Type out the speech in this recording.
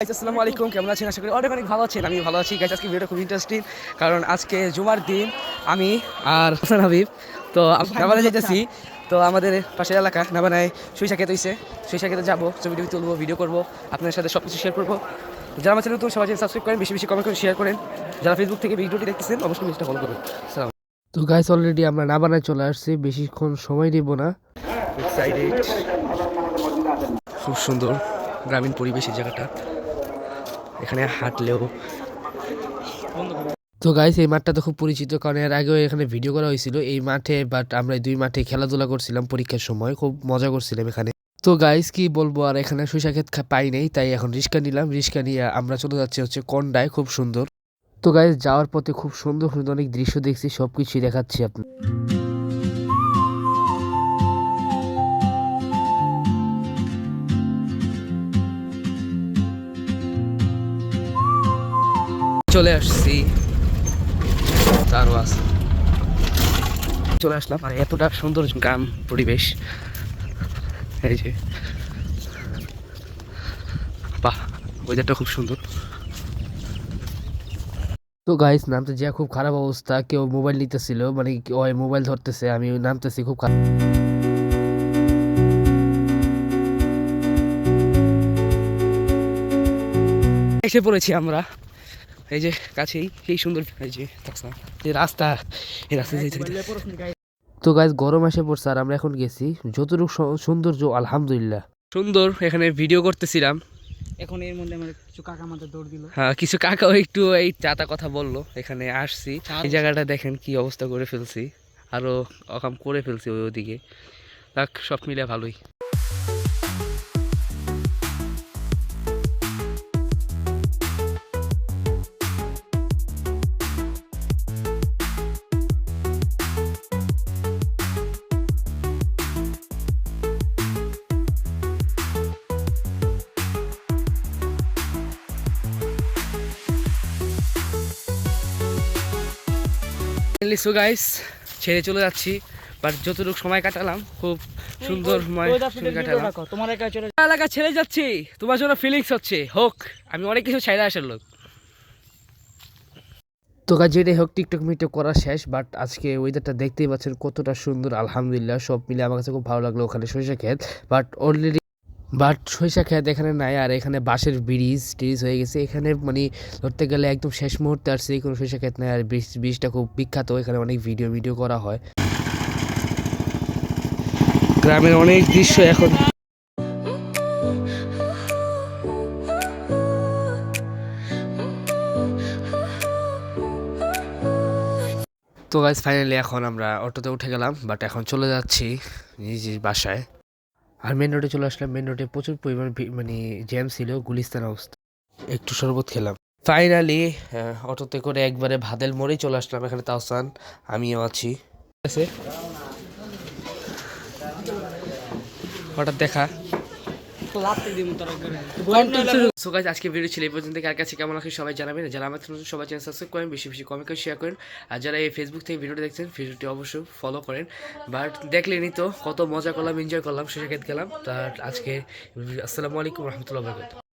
আসসালামু আলাইকুম, কেমন আছেন? আশা করি অনেক অনেক ভালো আছেন। আমি ভালো আছি গাইস। আজকে ভিডিওটা খুব ইন্টারেস্টিং, কারণ আজকে জুমার দিন। আমি আর হাসান হাবিব তো নাবানায় যেতেছি। তো আমাদের পাশের এলাকা নাবানায় সরিষা ক্ষেত হইছে। সরিষা ক্ষেতে যাবো, ছবি টবি তুলবো, ভিডিও করবো, আপনাদের সাথে সব কিছু শেয়ার করবো। যারা আমার চ্যানেল তো সবাই সাবস্ক্রাইব করেন, বেশি বেশি কমেন্ট করে শেয়ার করেন। যারা ফেসবুক থেকে ভিডিওটি দেখতেছেন অবশ্যই পেজটা ফলো করবেন। সালাম। তো গাইস, অলরেডি আমরা নাবানায় চলে আসছি, বেশিক্ষণ সময় নেব না। এক্সাইটেড, খুব সুন্দর গ্রামীণ পরিবেশের জায়গাটা, এখানে হাঁটলেও। তো গাইস, এই মাঠটা তো খুব পরিচিত, কারণ এর আগেও এখানে ভিডিও করা হয়েছিল এই মাঠে। বাট আমরা এই দুই মাঠে খেলাধুলা করছিলাম পরীক্ষার সময়, খুব মজা করছিলাম এখানে। তো গাইস কি বলবো, আর এখানে সরিষা ক্ষেত পাই নাই, তাই এখন রিক্সা নিলাম। রিক্সা নিয়ে আমরা চলে যাচ্ছি হচ্ছে কন্ডায়, খুব সুন্দর। তো গাইস, যাওয়ার পথে খুব সুন্দর সুন্দর অনেক দৃশ্য দেখছি, সবকিছুই দেখাচ্ছি আপনার। চলে আসছি তারওয়াস, চলে আসলাম। আর এতটা সুন্দর গ্রাম পরিবেশ, এই যে বাহ, ওয়েদারটা খুব সুন্দর। তো গাইস, নামতে যা খুব খারাপ অবস্থা, কেউ মোবাইল নিতেছিল, মানে ওই মোবাইল ধরতেছে, আমি নামতেছি খুব খারাপ। এসে পড়েছি আমরা, এই যে কাছেই, এই সুন্দর, এই যে যে রাস্তা, এই রাস্তা। তো গাইস, গরম এসে পড়ছে, আর আমরা এখন গেছি যতটুকু সৌন্দর্য, আলহামদুলিল্লাহ সুন্দর। এখানে ভিডিও করতেছিলাম, এখন এর মধ্যে আমার কিছু কাকা আমাদের দৌড় দিল। হ্যাঁ, কিছু কাকাও একটু এই চাতা কথা বললো। এখানে আসছি, এই জায়গাটা দেখেন কি অবস্থা করে ফেলছি, আরো অকাম করে ফেলছি ওদিকে। যাক, সব মিলে ভালোই। সো গাইস, ছেড়ে চলে যাচ্ছি, বাট যতটুকু সময় কাটালাম খুব সুন্দর সময় কাটালাম। তোমার এলাকা ছেড়ে যাচ্ছি, তোমার জন্য ফিলিংস হচ্ছে হোক, আমি অনেক কিছু ছাইড়া আসার লোক। তো কাজ যেটাই হোক, টিকটক মিটক করা শেষ, বাট আজকে ওয়েদারটা দেখতেই পাচ্ছেন কতটা সুন্দর, আলহামদুলিল্লাহ। সব মিলে আমার কাছে খুব ভালো লাগলো। ওখানে সরিষা ক্ষেত, বাট সরিষা ক্ষেত এখানে নাই। আর এখানে বাঁশের ব্রিজ হয়ে গেছে এখানে, মানে ধরতে গেলে একদম শেষ মুহূর্তে আর সেই কোনো সরিষা ক্ষেত নাই। আর ব্রিজটা খুব বিখ্যাত, এখানে অনেক ভিডিও করা হয়। গ্রামের অনেক দৃশ্য এখন। তো গাইস, ফাইনালি এখন আমরা অটোতে উঠে গেলাম, বাট এখন চলে যাচ্ছি নিজ বাসায়। আর মেন রোডে চলে আসলাম। মেন রোডে প্রচুর পরিমাণ মানে জ্যাম ছিল, গুলিস্তান অবস্থা। একটু শরবত খেলাম। ফাইনালি অটোতে করে একবারে ভাদেল মোড়েই চলে আসলাম। এখানে তাওসান, আমিও আছি। হঠাৎ দেখা। সো গাইস, আজকে ভিডিও ছিল এই পর্যন্ত। কার কাছে কেমন লাগে সবাই জানাবেন। যারা আমার সবাই চ্যানেল সাবস্ক্রাইব করেন, বেশি বেশি কমেন্ট করে শেয়ার করেন। আর যারা এই ফেসবুক থেকে ভিডিওটা দেখছেন, ভিডিওটি অবশ্যই ফলো করেন। বাট দেখলেনই তো কত মজা করলাম, এনজয় করলাম, শেষে গেলাম। তার আজকে আসসালামু আলাইকুম রহমতুল্লাহ।